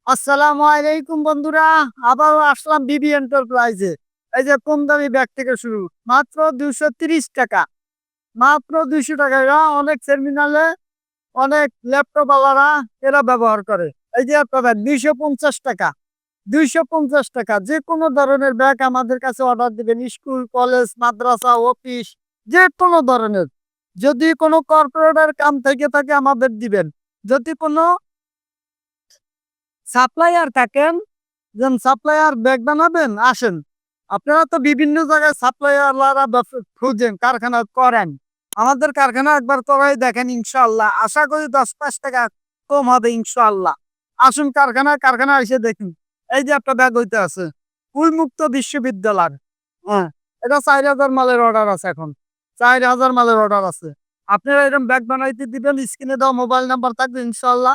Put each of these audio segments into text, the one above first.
আসসালামু আলাইকুম বন্ধুরা। আবারও আসলাম বিবি এন্টারপ্রাইজে। এই যে কম দামি ব্যাগ থেকে শুরু, মাত্র 230 টাকা। মাত্র 200 টাকা। অনেক টার্মিনালে অনেক ল্যাপটপ ওয়ালারা এরা ব্যবহার করে। এই যে আপনার 250 টাকা। 250 টাকা যে কোনো ধরনের ব্যাগ আমাদের কাছে অর্ডার দিবেন। স্কুল, কলেজ, মাদ্রাসা, অফিস, যে কোনো ধরনের। যদি কোনো কর্পোরেটের কাম থেকে থাকে আমাদের দিবেন। যদি কোনো সাপ্লায়ার থাকেন, যেন সাপ্লায়ার ব্যাগ বানাবেন, আসেন। আপনারা তো বিভিন্ন জায়গায় সাপ্লায়াররা খুঁজেন, কারখানা করেন। আমাদের কারখানা একবার করাই দেখেন, ইনশাআল্লাহ। আশা করি 10-5 টাকা কম হবে, ইনশাআল্লাহ। আসুন কারখানা এসে দেখুন। এই যে একটা ব্যাগ হইতে আছে, উন্মুক্ত বিশ্ববিদ্যালয়। হ্যাঁ, এটা 4,000 মালের অর্ডার আছে এখন। 4,000 মালের অর্ডার আছে। আপনারা এরকম ব্যাগ বানাইতে দিবেন, স্ক্রিনে দেওয়া মোবাইল নাম্বার থাকবে, ইনশাআল্লাহ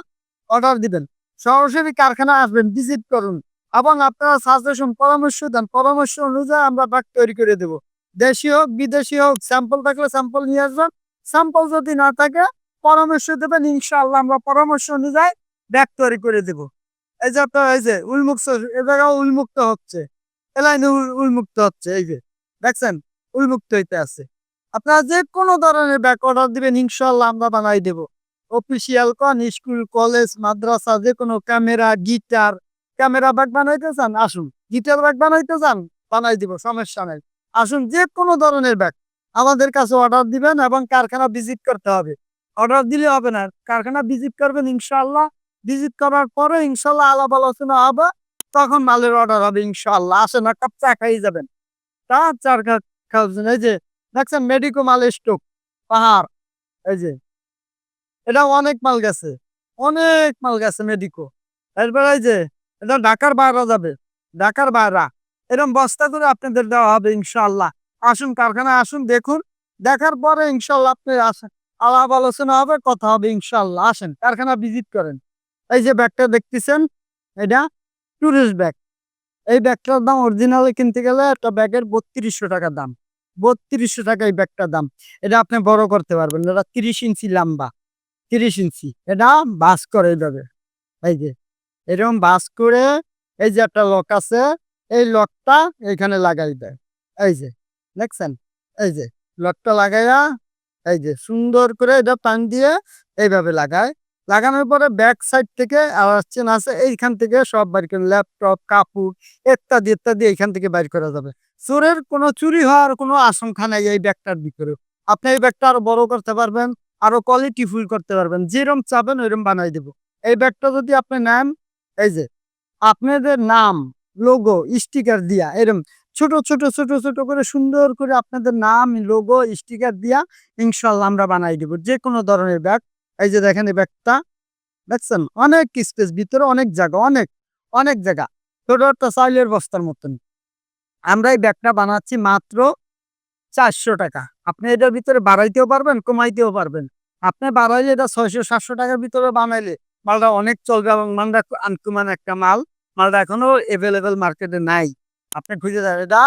অর্ডার দিবেন। সরাসরি কারখানায় আসবেন, ভিজিট করুন এবং আপনারা সাজেশন পরামর্শ দেন। পরামর্শ অনুযায়ী আমরা ব্যাগ তৈরি করে দেব। দেশি হোক, বিদেশি হোক, স্যাম্পল থাকলে স্যাম্পল নিয়ে আসবেন। স্যাম্পল যদি না থাকে, পরামর্শ দেবেন, ইনশাআল্লাহ আমরা পরামর্শ অনুযায়ী ব্যাগ তৈরি করে দেব। এই যে আপনার এই যে উন্মুক্ত, এ জায়গাও উন্মুক্ত হচ্ছে, এ লাইনে উন্মুক্ত হচ্ছে। এই যে দেখছেন, উন্মুক্ত হইতে আছে। আপনারা যে কোনো ধরনের ব্যাগ অর্ডার দিবেন, ইনশাআল্লাহ আমরা বানাই দেব। অফিসিয়াল কোন স্কুল, কলেজ, মাদ্রাসা, যেকোনো ক্যামেরা, গিটার, ক্যামেরা ব্যাগ বানাইতে চান আসুন। গিটার ব্যাগ বানাইতে চান, বানাই দিব, সমস্যা নাই। আসুন, যে কোনো ধরনের ব্যাগ আমাদের কাছে অর্ডার দিবেন এবং কারখানা ভিজিট করতে হবে। অর্ডার দিলে হবে না, কারখানা ভিজিট করবেন, ইনশাআল্লাহ। ভিজিট করার পরে ইনশাআল্লাহ আলাপ আলোচনা হবে, তখন মালের অর্ডার হবে, ইনশাআল্লাহ। আসেন, এক কাপ চা খাইয়ে যাবেন। চা চার কাপ খাওয়াচ্ছেন। এই যে দেখছেন, মেডিকো মাল স্টক, পাহাড়। এই যে এটা অনেক মাল গেছে, অনেক মাল গেছে মেডিকো। এরপরে এই যে এটা ঢাকার বাইরে যাবে, ঢাকার বাইরা এরকম বস্তা করে আপনাদের দেওয়া হবে, ইনশাআল্লাহ। আসুন, কারখানা আসুন, দেখুন। দেখার পরে ইনশাআল্লাহ আপনি আসেন, আলাপ আলোচনা হবে, কথা হবে, ইনশাআল্লাহ। আসেন, কারখানা ভিজিট করেন। এই যে ব্যাগটা দেখতেছেন, এটা টুরিস্ট ব্যাগ। এই ব্যাগটার দাম অরিজিনালি কিনতে গেলে একটা ব্যাগের 3200 টাকা দাম। 3200 টাকা এই ব্যাগটার দাম। এটা আপনি বড় করতে পারবেন, এটা 30 ইঞ্চি লম্বা। 30 ইঞ্চি এটা বাস করে এইভাবে। এই যে এরকম বাস করে, এই যে একটা লক আছে, এই লকটা এখানে লাগাই দেয়। এই যে দেখছেন, এই যে লকটা লাগাইয়া, এই যে সুন্দর করে এটা টান দিয়ে এইভাবে লাগায়। লাগানোর পরে ব্যাক সাইড থেকে আওয়াজ চেন আছে, এইখান থেকে সব বাইর করে, ল্যাপটপ, কাপড় ইত্যাদি ইত্যাদি এইখান থেকে বাইর করা যাবে। চোরের কোনো চুরি হওয়ার কোনো আশঙ্কা নাই এই ব্যাগটার ভিতরে। আপনি এই ব্যাগটা আরো বড় করতে পারবেন, আরো কোয়ালিটি ফুল করতে পারবেন, যেরকম চাবেন ওইরকম বানাই দেব। এই ব্যাগটা যদি আপনি নেন, এই যে আপনাদের নাম, লোগো, স্টিকার দিয়া এরকম ছোট ছোট ছোট ছোট করে সুন্দর করে আপনাদের নাম, লোগো, স্টিকার দিয়া ইনশাল্লাহ আমরা বানাই দেব যে কোনো ধরনের ব্যাগ। এই যে দেখেন, এই ব্যাগটা দেখছেন, অনেক স্পেস, ভিতরে অনেক জায়গা, অনেক অনেক জায়গা। ছোট একটা চাইলের বস্তার মতন। আমরা এই ব্যাগটা বানাচ্ছি মাত্র 400 টাকা। আপনি এটার ভিতরে বাড়াইতেও পারবেন, কমাইতেও পারবেন। আপনি বাড়াইলে এটা 600-700 টাকার ভিতরে বানাইলে মালটা অনেক চলবে এবং মালটা আনকমন একটা মাল। মালটা এখনো এভেলেবেল মার্কেটে নাই। আপনি খুঁজে যাবেন। এটা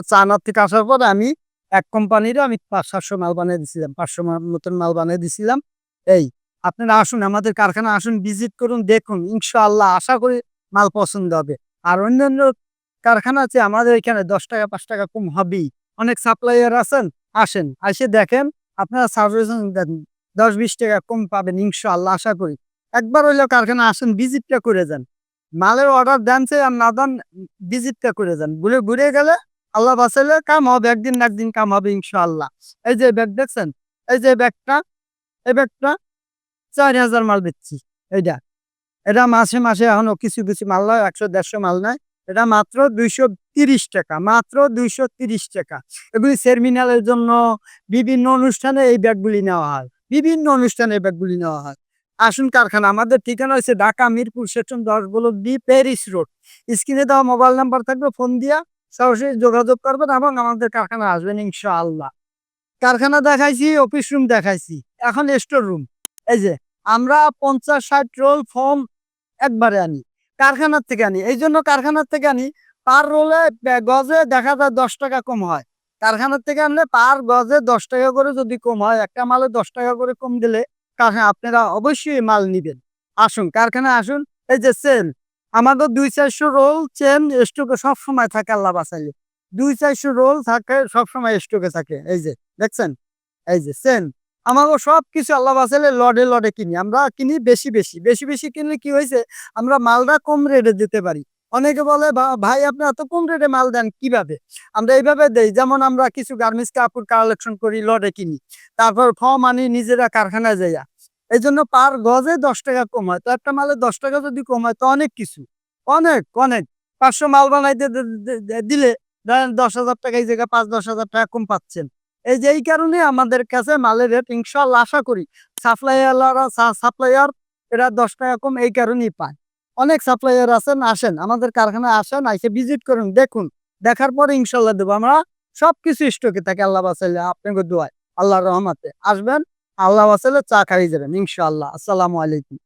চায়না থেকে আসার পরে আমি এক কোম্পানিরও আমি 500-700 মাল বানিয়ে দিছিলাম। 500 মতন মাল বানিয়ে দিছিলাম। এই আপনারা আসুন, আমাদের কারখানা আসুন, ভিজিট করুন, দেখুন। ইনশাআল্লাহ আশা করি মাল পছন্দ হবে। আর অন্যান্য কারখানা আছে, আমাদের এখানে 10 টাকা 5 টাকা কম হবেই। অনেক সাপ্লায়ার আছেন, আসেন, এসে দেখেন। আপনারা সার্ভিসিং দেন, 10-20 টাকা কম পাবেন, ইনশাআল্লাহ আশা করি। একবার হইলেও কারখানা আসেন, ভিজিটটা করে যান। মালের অর্ডার দেনছে আর না দেন, ভিজিটটা করে যান। ঘুরে ঘুরে গেলে আল্লাহ বাঁচাইলে কাম হবে, একদিন না একদিন কাম হবে, ইনশাআল্লাহ। এই যে ব্যাগ দেখছেন, এই যে ব্যাগটা, এই ব্যাগটা 4,000 মাল বেচছি। এইটা এটা মাসে মাসে এখনো কিছু কিছু মাল নয়, 100-150 মাল নয়। এটা মাত্র 230 টাকা, মাত্র 230 টাকা। এগুলি সেমিনারের জন্য, বিভিন্ন অনুষ্ঠানে এই ব্যাগগুলি নেওয়া হয়, বিভিন্ন অনুষ্ঠানে এই ব্যাগগুলি নেওয়া হয়। আসুন কারখানা, আমাদের ঠিকানা হচ্ছে Dhaka Mirpur section 10 block B, Paris road. স্ক্রিনে দেওয়া মোবাইল নাম্বার থাকবে, ফোন দিয়া সরাসরি যোগাযোগ করবেন এবং আমাদের কারখানা আসবেন, ইনশাআল্লাহ। কারখানা দেখাইছি, অফিস রুম দেখাইছি, এখন স্টোর রুম। এই যে আমরা 50-60 রোল ফর্ম একবারে আনি, কারখানার থেকে আনি। এই জন্য কারখানার থেকে আনি, পার রোলে গজে দেখা যায় 10 টাকা কম হয়। কারখানার থেকে আনলে পার গজে 10 টাকা করে যদি কম হয়, একটা মালে 10 টাকা করে কম দিলে কারখানা আপনারা অবশ্যই মাল নিবেন। আসুন, কারখানা আসুন, এই যে চেন, আমাদের 200-400 রোল চেন স্টকে সব সময় থাকে আল্লাহ বাঁচাইলে। 200-400 রোল থাকে সবসময় স্টকে থাকে। এই যে দেখছেন? এই যে চেন। আমাগো সবকিছু আল্লাহ বাঁচাইলে লটে, লটে কিনি। আমরা কিনি বেশি, বেশি। বেশি, বেশি কিনলে কি হইছে? আমরা মালটা কম রেটে দিতে পারি। অনেকে বলে, ভাই আপনি এত কম রেটে মাল দেন কিভাবে?" আমরা এইভাবে দেই, যেমন আমরা কিছু গার্মেন্টস কাপড় কালেকশন করি, লটে কিনি। তারপর ফর্ম আনি নিজেরা কারখানায় যাইয়া। এজন্য পার গজে ৳10 কম হয়। তো একটা মালের ৳10 যদি কম হয় তো অনেক কিছু। অনেক, অনেক। ৫০০ মাল বানাইতে দে দে দে দিলে ধরেন ৳১০,০০০ এই জায়গায় ৳৫-১০,০০০ কম পাচ্ছেন। এই যে এই কারণে আমাদের কাছে মালের রেট ইনশাআল্লাহ আশা করি সাপ্লায়ার এরা ৳10 কম এই কারণেই পায়। অনেক সাপ্লায়ার আছেন, আসেন আমাদের কারখানায় আসেন, আইসা ভিজিট করুন, দেখুন। দেখার পরে ইনশাআল্লাহ দেব। আমরা সবকিছু স্টকে থাকি আল্লাহ বাঁচাইলে, আপনাকে দোয়ায়, আল্লাহর রহমতে। আসবেন, আল্লাহ বাঁচাইলে চা খাইয়ে যাবেন ইনশাআল্লাহ। আসসালামু আলাইকুম।